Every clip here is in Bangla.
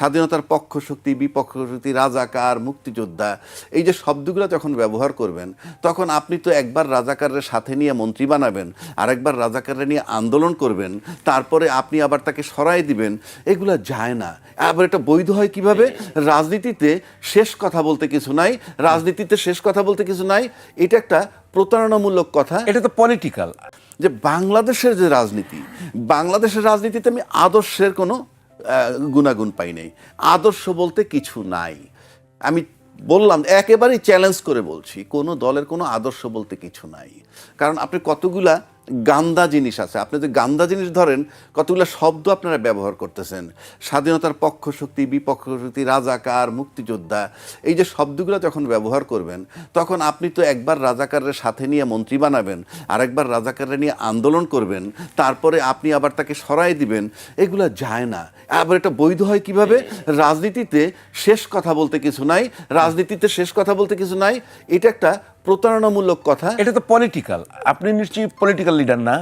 স্বাধীনতার পক্ষ শক্তি, বিপক্ষ শক্তি, রাজাকার, মুক্তিযোদ্ধা, এই যে শব্দগুলো যখন ব্যবহার করবেন, তখন আপনি তো একবার রাজাকারের সাথে নিয়ে মন্ত্রী বানাবেন, আরেকবার রাজাকাররা নিয়ে আন্দোলন করবেন, তারপরে আপনি আবার তাকে সরাই দিবেন। এগুলো যায় না। আবার এটা বৈধ হয় কিভাবে? রাজনীতিতে শেষ কথা বলতে কিছু নাই, রাজনীতিতে শেষ কথা বলতে কিছু নাই, এটা একটা প্রতারণামূলক কথা। এটা তো পলিটিক্যাল। যে বাংলাদেশের যে রাজনীতি, বাংলাদেশের রাজনীতিতে আমি আদর্শের কোনো গুণাগুণ পাই নাই। আদর্শ বলতে কিছু নাই। আমি বললাম, একেবারেই চ্যালেঞ্জ করে বলছি, কোনো দলের কোনো আদর্শ বলতে কিছু নাই। কারণ আপনি কতগুলা গান্দা জিনিস আছে, আপনি যে গান্দা জিনিস ধরেন, কতগুলো শব্দ আপনারা ব্যবহার করতেছেন, স্বাধীনতার পক্ষ শক্তি, বিপক্ষ শক্তি, রাজাকার, মুক্তিযোদ্ধা, এই যে শব্দগুলো যখন ব্যবহার করবেন, তখন আপনি তো একবার রাজাকারের সাথে নিয়ে মন্ত্রী বানাবেন, আরেকবার রাজাকাররা নিয়ে আন্দোলন করবেন, তারপরে আপনি আবার তাকে সরাই দিবেন। এগুলো যায় না। আবার এটা বৈধ হয় কিভাবে? রাজনীতিতে শেষ কথা বলতে কিছু নাই, রাজনীতিতে শেষ কথা বলতে কিছু নাই, এটা একটা প্রতারণামূলক কথা। এটা তো পলিটিক্যাল। আপনি নিশ্চয়ই পলিটিক্যাল লিডার না,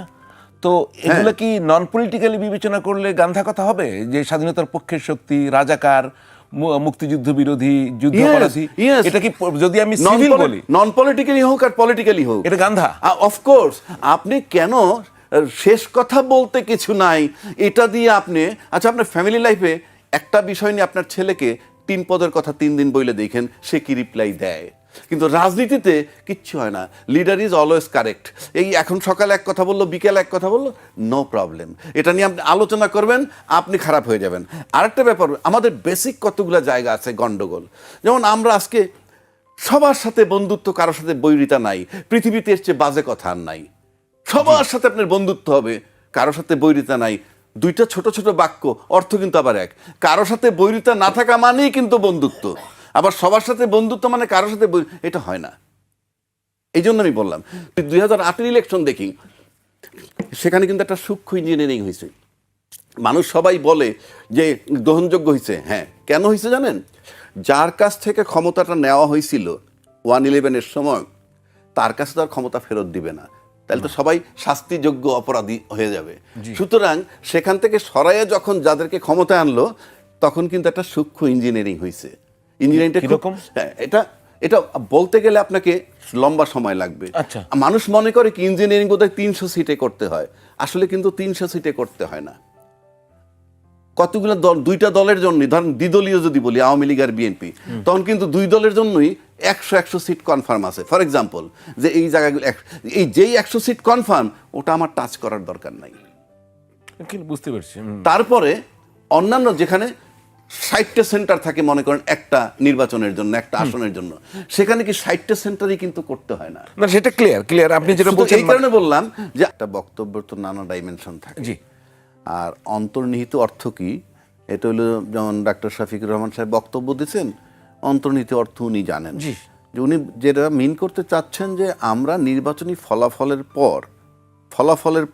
তো এগুলো কি নন পলিটিক্যালি বিবেচনা করলে গান্ধা কথা হবে? যে স্বাধীনতার পক্ষের শক্তি, রাজাকার, মুক্তিযুদ্ধ বিরোধী, যুদ্ধাপরাধী, এটা কি যদি আমি সিভিল বলি, নন পলিটিক্যালি হোক আর পলিটিক্যালি হোক, এটা গান্ধা? অফকোর্স। আপনি কেন শেষ কথা বলতে কিছু নাই এটা দিয়ে আপনি, আচ্ছা, আপনার ফ্যামিলি লাইফে একটা বিষয় নিয়ে আপনার ছেলেকে 3 পদের কথা 3 দিন বইলে দেখেন সে কি রিপ্লাই দেয়। কিন্তু রাজনীতিতে কিচ্ছু হয় না। Leader is always correct. এই এখন সকালে এক কথা বললো, বিকেলে এক কথা বললো, নো প্রবলেম। এটা নিয়ে আপনি আলোচনা করবেন, আপনি খারাপ হয়ে যাবেন। আরেকটা ব্যাপার, আমাদের বেসিক কতগুলো জায়গা আছে গন্ডগোল। যেমন আমরা আজকে সবার সাথে বন্ধুত্ব, কারোর সাথে বৈরিতা নাই। পৃথিবীতে এর চেয়ে বাজে কথা আর নাই। সবার সাথে আপনার বন্ধুত্ব হবে, কারোর সাথে বৈরিতা নাই। দুইটা ছোট ছোট বাক্য, অর্থ কিন্তু আবার এক। কারোর সাথে বৈরিতা না থাকা মানেই কিন্তু বন্ধুত্ব, আবার সবার সাথে বন্ধুত্ব মানে কারোর সাথে এটা হয় না। এই জন্য আমি বললাম 2008 ইলেকশন দেখি, সেখানে কিন্তু একটা সূক্ষ্ম ইঞ্জিনিয়ারিং হয়েছে। মানুষ সবাই বলে যে গ্রহণযোগ্য হয়েছে। হ্যাঁ, কেন হয়েছে জানেন? যার কাছ থেকে ক্ষমতাটা নেওয়া হয়েছিল 1/11-এর সময়, তার কাছে তার ক্ষমতা ফেরত দিবে না, তাহলে তো সবাই শাস্তিযোগ্য অপরাধী হয়ে যাবে। সুতরাং সেখান থেকে সরাইয়া যখন যাদেরকে ক্ষমতায় আনলো, তখন কিন্তু একটা সূক্ষ্ম ইঞ্জিনিয়ারিং হয়েছে। ইঞ্জিনিয়ারিংটা কিরকম? এটা এটা বলতে গেলে আপনাকে লম্বা সময় লাগবে। আচ্ছা। মানুষ মনে করে কি ইঞ্জিনিয়ারিং বোধহয় 300 সিটে করতে হয়। আসলে কিন্তু 300 সিটে করতে হয় না। কতগুলো দল, দুইটা দলের জন্য, ধরেন দ্বিদলীয় যদি বলি, আওয়ামী লীগ আর বিএনপি, তখন কিন্তু দুই দলের জন্যই 100 সিট কনফার্ম আছে। ফর এক্সাম্পল, যে এই জায়গাগুলো, এই যেই 100 সিট কনফার্ম, ওটা আমার টাচ করার দরকার নাই। বুঝতে পারছি। তারপরে অন্যান্য যেখানে 60টা সেন্টার থাকে, মনে করেন একটা নির্বাচনের জন্য, একটা আসনের জন্য, সেখানে কি 60টা সেন্টারই কিন্তু করতে হয় না। না, সেটা ক্লিয়ার। আপনি যেটা বলছেন, এই কারণে বললাম যে একটা বক্তব্য তো নানা ডাইমেনশন থাকে। জি। আর অন্তর্নিহিত অর্থ কি, এটা হলো যেমন ডাক্তার শফিকুর রহমান সাহেব বক্তব্য দিচ্ছেন, অন্তর্নিহিত অর্থ উনি জানেন। জি। যে উনি যেটা মিন করতে চাচ্ছেন, যে আমরা নির্বাচনী ফলাফলের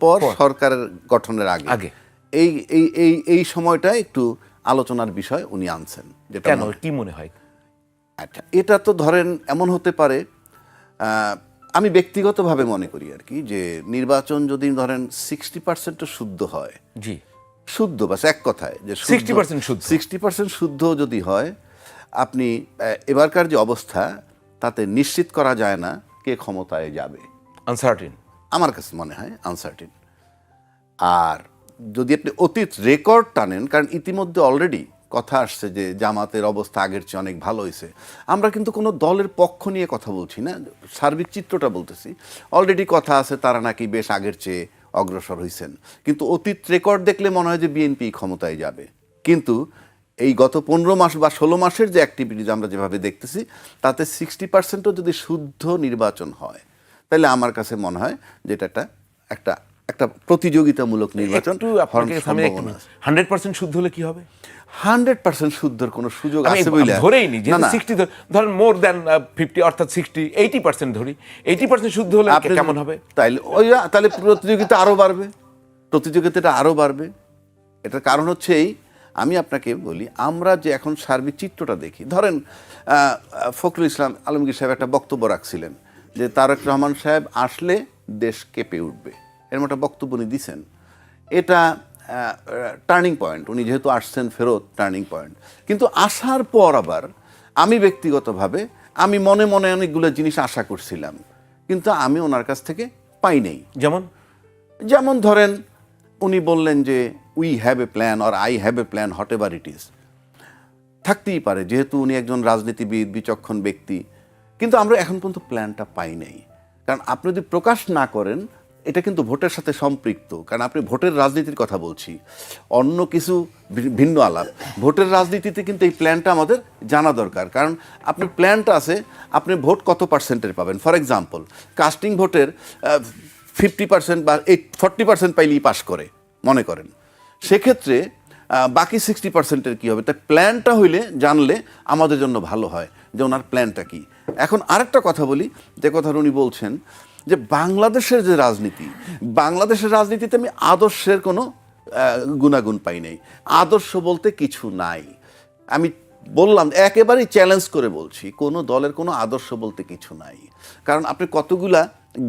পর সরকারের গঠনের আগে এই এই এই এই সময়টা একটু আলোচনার বিষয় উনি আনছেন। যেটা কেন, কি মনে হয়? আচ্ছা, এটা তো ধরেন এমন হতে পারে, আমি ব্যক্তিগতভাবে মনে করি আর কি, যে নির্বাচন যদি ধরেন 60% শুদ্ধ হয়, জি, শুদ্ধ, বাস এক কথায়, যে 60% শুদ্ধ যদি হয়, আপনি এবারকার যে অবস্থা, তাতে নিশ্চিত করা যায় না কে ক্ষমতায় যাবে। আনসার্টিন, আমার কাছে মনে হয় আনসার্টিন। আর যদি আপনি অতীত রেকর্ড টানেন, কারণ ইতিমধ্যে অলরেডি কথা আসছে যে জামাতের অবস্থা আগের চেয়ে অনেক ভালো হয়েছে। আমরা কিন্তু কোনো দলের পক্ষ নিয়ে কথা বলছি না, সার্বিক চিত্রটা বলতেছি। অলরেডি কথা আছে তারা নাকি বেশ আগের চেয়ে অগ্রসর হয়েছেন, কিন্তু অতীত রেকর্ড দেখলে মনে হয় যে বিএনপি ক্ষমতায় যাবে। কিন্তু এই গত 15 মাস বা 16 মাসের যে অ্যাক্টিভিটিজ আমরা যেভাবে দেখতেছি, তাতে 60%ও যদি শুদ্ধ নির্বাচন হয়, তাহলে আমার কাছে মনে হয় যে এটা একটা একটা প্রতিযোগিতামূলক নির্বাচন। 100% শুদ্ধ হলে কি হবে? 100% শুদ্ধর কোনো সুযোগ আছে বলে ধরেই নি, যে 60, ধরেন মোর দ্যান 50, অর্থাৎ 60, 80% ধরি, 80% শুদ্ধ হলে কেমন হবে? তাহলে প্রতিযোগিতা আরো বাড়বে। এটার কারণ হচ্ছে এই, আমি আপনাকে বলি, আমরা যে এখন সার্বিক চিত্রটা দেখি, ধরেন ফখরুল ইসলাম আলমগীর সাহেব একটা বক্তব্য রাখছিলেন যে তারেক রহমান সাহেব আসলে দেশ কেঁপে উঠবে, এরকম একটা বক্তব্য উনি দিছেন। এটা টার্নিং পয়েন্ট, উনি যেহেতু আসছেন ফেরত টার্নিং পয়েন্ট। কিন্তু আসার পর আবার আমি ব্যক্তিগতভাবে আমি মনে মনে অনেকগুলো জিনিস আশা করছিলাম, কিন্তু আমি ওনার কাছ থেকে পাই নাই। যেমন ধরেন উনি বললেন যে we have a plan or I have a plan, what ever it is. থাকতেই পারে, যেহেতু উনি একজন রাজনীতিবিদ, বিচক্ষণ ব্যক্তি, কিন্তু আমরা এখন পর্যন্ত প্ল্যানটা পাই নাই। কারণ আপনি যদি প্রকাশ না করেন, এটা কিন্তু ভোটের সাথে সম্পৃক্ত, কারণ আপনি ভোটের রাজনীতির কথা বলছি, অন্য কিছু ভিন্ন আলাপ। ভোটের রাজনীতিতে কিন্তু এই প্ল্যানটা আমাদের জানা দরকার, কারণ আপনার প্ল্যানটা আছে, আপনি ভোট কত পার্সেন্টের পাবেন। ফর এক্সাম্পল, কাস্টিং ভোটের 50% বা 40% পাইলেই পাস করে মনে করেন, সেক্ষেত্রে বাকি 60%-এর কী হবে? তাই প্ল্যানটা হইলে জানলে আমাদের জন্য ভালো হয় যে ওনার প্ল্যানটা কি। এখন আরেকটা কথা বলি, যে কথা উনি বলছেন যে বাংলাদেশের যে রাজনীতি, বাংলাদেশের রাজনীতিতে আমি আদর্শের কোনো গুণাগুণ পাই নাই। আদর্শ বলতে কিছু নাই। আমি বললাম, একেবারেই চ্যালেঞ্জ করে বলছি, কোনো দলের কোনো আদর্শ বলতে কিছু নাই। কারণ আপনি কতগুলা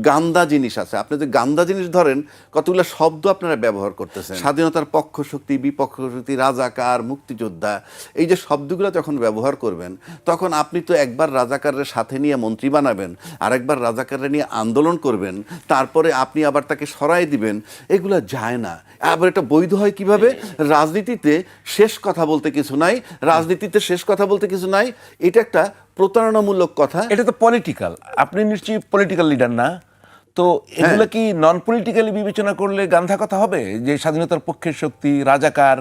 গান্দা জিনিস আছে, আপনি যে গান্দা জিনিস ধরেন, কতগুলো শব্দ আপনারা ব্যবহার করতেছেন, স্বাধীনতার পক্ষ শক্তি, বিপক্ষ শক্তি, রাজাকার, মুক্তিযোদ্ধা, এই যে শব্দগুলো যখন ব্যবহার করবেন, তখন আপনি তো একবার রাজাকারের সাথে নিয়ে মন্ত্রী বানাবেন, আরেকবার রাজাকারের নিয়ে আন্দোলন করবেন, তারপরে আপনি আবার তাকে সরাই দিবেন, এগুলো যায় না। আবার এটা বৈধ হয় কিভাবে? রাজনীতিতে শেষ কথা বলতে কিছু নাই, রাজনীতিতে শেষ কথা বলতে কিছু নাই, এটা একটা প্রতারণামূলক কথা। এটা তো পলিটিক্যাল, আপনি নিশ্চয়ই পলিটিক্যাল লিডার না, তো এগুলো কি নন পলিটিক্যালি বিবেচনা করলে গান্ধা কথা হবে? যে স্বাধীনতার পক্ষের শক্তি, রাজাকার,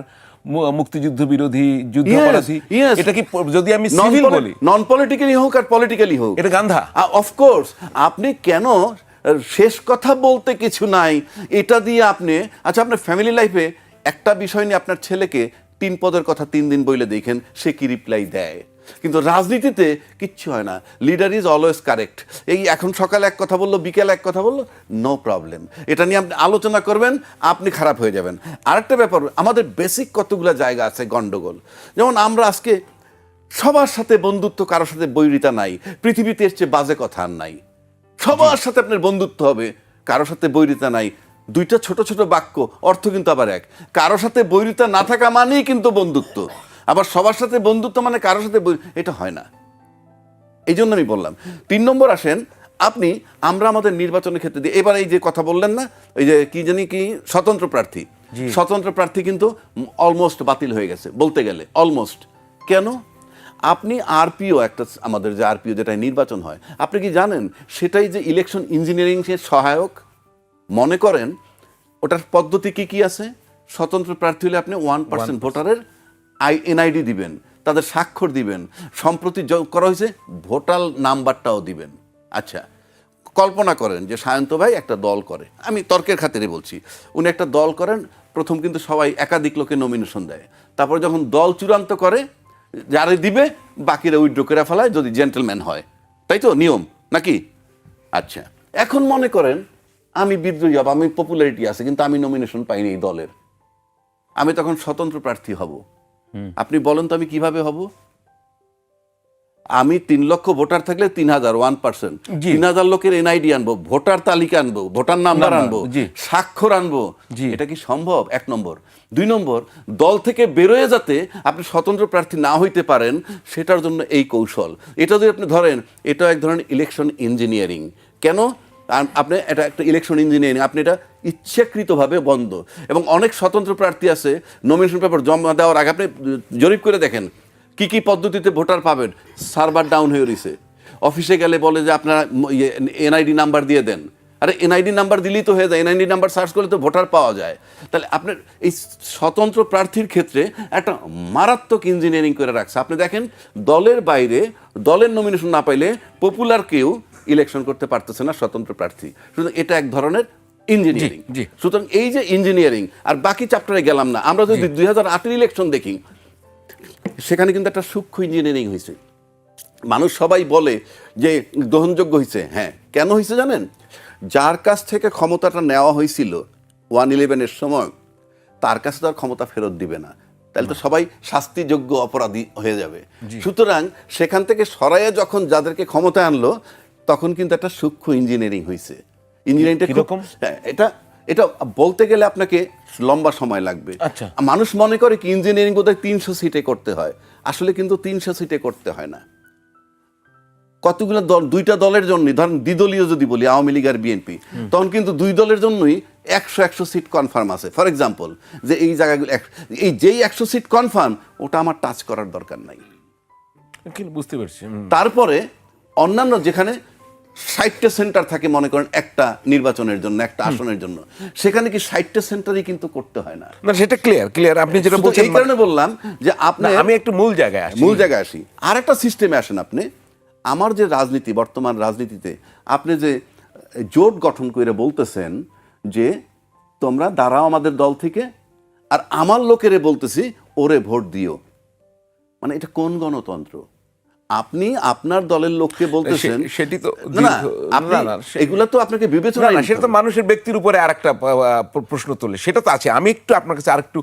মুক্তিযুদ্ধ বিরোধী, যুদ্ধাপরাধী, এটা কি যদি আমি সিভিল বলি, নন পলিটিক্যালি হোক আর পলিটিক্যালি হোক, এটা গান্ধা? অফকোর্স। আপনি কেন শেষ কথা বলতে কিছু নাই এটা দিয়ে আপনি, আচ্ছা আপনার ফ্যামিলি লাইফে একটা বিষয় নিয়ে আপনার ছেলেকে 3 পদের কথা 3 দিন বইলে দেখেন সে কি রিপ্লাই দেয়। কিন্তু রাজনীতিতে কিচ্ছু হয় না, লিডার ইজ অলওয়েজ কারেক্ট। এই এখন সকালে এক কথা বললো, বিকেলে এক কথা বললো, নো প্রবলেম, এটা নিয়ে আপনি আলোচনা করবেন, আপনি খারাপ হয়ে যাবেন। আরেকটা ব্যাপার, আমাদের বেসিক কতগুলো জায়গা আছে গন্ডগোল। যেমন আমরা আজকে সবার সাথে বন্ধুত্ব, কারোর সাথে বৈরিতা নাই, পৃথিবীতে এর চেয়ে বাজে কথা আর নাই। সবার সাথে আপনার বন্ধুত্ব হবে, কারোর সাথে বৈরিতা নাই। দুইটা ছোট ছোট বাক্য, অর্থ কিন্তু আবার এক। কারোর সাথে বৈরিতা না থাকা মানেই কিন্তু বন্ধুত্ব, আবার সবার সাথে বন্ধুত্ব মানে কারোর সাথে এটা হয় না। এই জন্য আমি বললাম 3 নম্বর আসেন আপনি, আমরা আমাদের নির্বাচনের ক্ষেত্রে দিয়ে এবার এই যে কথা বললেন না, ওই যে কি জানি কি স্বতন্ত্র প্রার্থী, স্বতন্ত্র প্রার্থী কিন্তু অলমোস্ট বাতিল হয়ে গেছে বলতে গেলে, অলমোস্ট। কেন? আপনি আরপিও, একটা আমাদের যে আরপিও যেটা নির্বাচন হয়, আপনি কি জানেন সেটাই যে ইলেকশন ইঞ্জিনিয়ারিং এর সহায়ক? মনে করেন ওটার পদ্ধতি কি কি আছে? স্বতন্ত্র প্রার্থী হলে আপনি 1% ভোটারের এনআইডি দিবেন, তাদের স্বাক্ষর দিবেন, সম্প্রতি করা হয়েছে ভোটার নাম্বারটাও দিবেন। আচ্ছা, কল্পনা করেন যে সায়ন্ত ভাই একটা দল করে, আমি তর্কের খাতিরে বলছি, উনি একটা দল করেন, প্রথম কিন্তু সবাই একাধিক লোকে নমিনেশন দেয়, তারপরে যখন দল চূড়ান্ত করে, যারে দিবে বাকিরা উইথড্র করে ফেলায়, যদি জেন্টলম্যান হয়, তাই তো নিয়ম নাকি? আচ্ছা, এখন মনে করেন আমি বিদ্রোহী হব, আমি পপুলারিটি আছে, কিন্তু আমি নমিনেশন পাইনি এই দলের, আমি তখন স্বতন্ত্র প্রার্থী হব। আপনি বলেন তো আমি কিভাবে হব? আমি 3 লক্ষ ভোটার থাকলে 3000, 1%, 3000 লোকের এনআইডি আনবো, ভোটার তালিকা আনবো, ভোটার নাম্বার আনবো, স্বাক্ষর আনবো। এটা কি সম্ভব? 1 নম্বর। 2 নম্বর, দল থেকে বেরোয় যাতে আপনি স্বতন্ত্র প্রার্থী না হইতে পারেন, সেটার জন্য এই কৌশল। এটা যদি আপনি ধরেন, এটা এক ধরনের ইলেকশন ইঞ্জিনিয়ারিং। কেন? আপনি এটা একটা ইলেকশন ইঞ্জিনিয়ারিং, আপনি এটা ইচ্ছাকৃতভাবে বন্ধ। এবং অনেক স্বতন্ত্র প্রার্থী আছে, নমিনেশন পেপার জমা দেওয়ার আগে আপনি জরিপ করে দেখেন কি কি পদ্ধতিতে ভোটার পাবেন, সার্ভার ডাউন হয়ে রয়েছে। অফিসে গেলে বলে যে আপনারা এনআইডি নাম্বার দিয়ে দেন। আরে এনআইডি নাম্বার দিলেই তো হয়ে যায়, এনআইডি নাম্বার সার্চ করলে তো ভোটার পাওয়া যায়। তাহলে আপনার এই স্বতন্ত্র প্রার্থীর ক্ষেত্রে একটা মারাত্মক ইঞ্জিনিয়ারিং করে রাখছে। আপনি দেখেন দলের বাইরে, দলের নমিনেশন না পাইলে পপুলার কেউ ইলেকশন করতে পারতেছে না স্বতন্ত্র প্রার্থী। সুতরাং এটা এক ধরনের ইঞ্জিনিয়ারিং। সুতরাং এই যে ইঞ্জিনিয়ারিং, আর বাকি চ্যাপ্টারে গেলাম না, আমরা যদি 2008 ইলেকশন দেখি, সেখানে কিন্তু একটা সূক্ষ্ম ইঞ্জিনিয়ারিং হয়েছে। মানুষ সবাই বলে যে গ্রহণযোগ্য হয়েছে। হ্যাঁ, কেন হয়েছে জানেন? যার কাছ থেকে ক্ষমতাটা নেওয়া হয়েছিল 111-এর সময়, তার কাছে তো আর ক্ষমতা ফেরত দিবে না, তাহলে তো সবাই শাস্তিযোগ্য অপরাধী হয়ে যাবে। সুতরাং সেখান থেকে সরাইয়া যখন যাদেরকে ক্ষমতা আনলো, তখন কিন্তু একটা সূক্ষ্ম ইঞ্জিনিয়ারিং হয়েছে। ইঞ্জিনিয়ারিংটা কিরকম? এটা এটা বলতে গেলে আপনাকে লম্বা সময় লাগবে। আচ্ছা। মানুষ মনে করে কি ইঞ্জিনিয়ারিং বোধহয় 300 সিটে করতে হয়, আসলে কিন্তু 300 সিটে করতে হয় না। কতগুলো দল, দুইটা দলের জন্য, ধরেন দ্বিদলীয় যদি বলি আওয়ামী লীগ আর বিএনপি, তখন কিন্তু দুই দলের জন্যই 100 সিট কনফার্ম আছে। ফর এক্সাম্পল, যে এই জায়গাগুলো এই যেই 100 সিট কনফার্ম, ওটা আমার টাচ করার দরকার নাই। কিন্তু বুঝতে পারছি। তারপরে অন্যান্য যেখানে 60টা সেন্টার থাকে মনে করেন একটা নির্বাচনের জন্য, একটা আসনের জন্য, সেখানে কি 60টা সেন্টারই কিন্তু করতে হয় না। না, সেটা ক্লিয়ার আপনি যেটা শুধু বলছেন। এই কারণে বললাম যে আপনি, আমি একটু মূল জায়গায় আসি। আর একটা সিস্টেমে আসেন আপনি। আমার যে রাজনীতি, বর্তমান রাজনীতিতে আপনি যে জোট গঠন করে বলতেছেন যে তোমরা দাঁড়াও আমাদের দল থেকে, আর আমার লোকেরে বলতেছি ওরে ভোট দিও, মানে এটা কোন গণতন্ত্র? আপনি আপনার দলের লোককে বলতেছেন, সেটি তো এগুলা তো আপনাকে বিবেচনা, সেটা তো মানুষের ব্যক্তির উপরে আরেকটা প্রশ্ন তোলে। সেটা তো আছে। আমি একটু আপনার কাছে আরেকটু